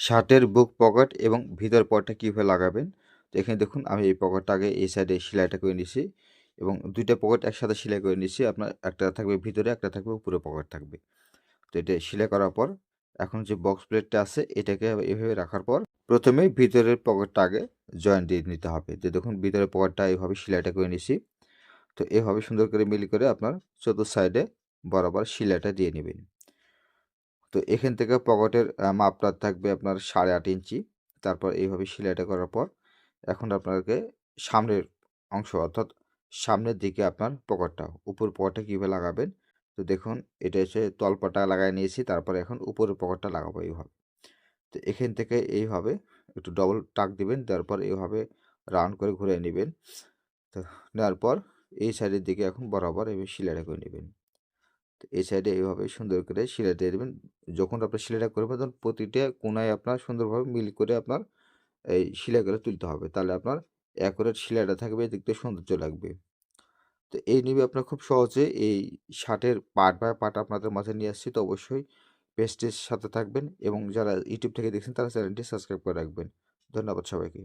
শার্টের বুক পকেট এবং ভিতর পকেটটা কীভাবে লাগাবেন। তো এখানে দেখুন আমি এই পকেটটা আগে এই সাইডে সেলাইটা করে নিছি এবং দুইটা পকেট একসাথে সেলাই করে নিচ্ছি। আপনার একটা থাকবে ভিতরে, একটা থাকবে উপরে পকেট থাকবে। তো এটা সেলাই করার পর এখন যে বক্স প্লেটটা আছে এটাকে এভাবে রাখার পর প্রথমে ভিতরের পকেটটা আগে জয়েন দিয়ে নিতে হবে। তো দেখুন ভিতরের পকেটটা এইভাবে সেলাইটা করে নিছি। তো এভাবে সুন্দর করে মিল করে আপনার চতুর্থ সাইডে বরাবর সেলাইটা দিয়ে নেবেন। তো এখান থেকে পকেটের মাপটা থাকবে আপনার 8.5 ইঞ্চি। তারপর এইভাবে সেলাইটা করার পর এখন আপনাকে সামনের অংশ অর্থাৎ সামনের দিকে আপনার পকেটটা, উপর পকেটটা কীভাবে লাগাবেন। তো দেখুন এটা হচ্ছে তলপাটা লাগায় নিয়েছি, তারপরে এখন উপরের পকেটটা লাগাবো এইভাবে। তো এখান থেকে এইভাবে একটু ডবল টাক দিবেন, তারপর এইভাবে রাউন্ড করে ঘুরে নেবেন। তো নেওয়ার পর এই সাইডের দিকে এখন বরাবর এইভাবে সেলাইটা করে নেবেন। তো এই সাইডে এইভাবে সুন্দর করে সেলাই দিয়ে দেবেন। যখন আপনি সেলাইটা করবেন তখন প্রতিটা কোণায় আপনার সুন্দরভাবে মিল করে আপনার এই সেলাই করে তুলতে হবে। তাহলে আপনার অ্যাকুরেট সেলাইটা থাকবে, দেখতে সৌন্দর্য লাগবে। তো এই নিয়ে আপনার খুব সহজে এই শার্টের পার্ট বাই পার্ট আপনাদের মাঝে নিয়ে আসছি। তো অবশ্যই পেজটির সাথে থাকবেন এবং যারা ইউটিউব থেকে দেখছেন তারা চ্যানেলটি সাবস্ক্রাইব করে রাখবেন। ধন্যবাদ সবাইকে।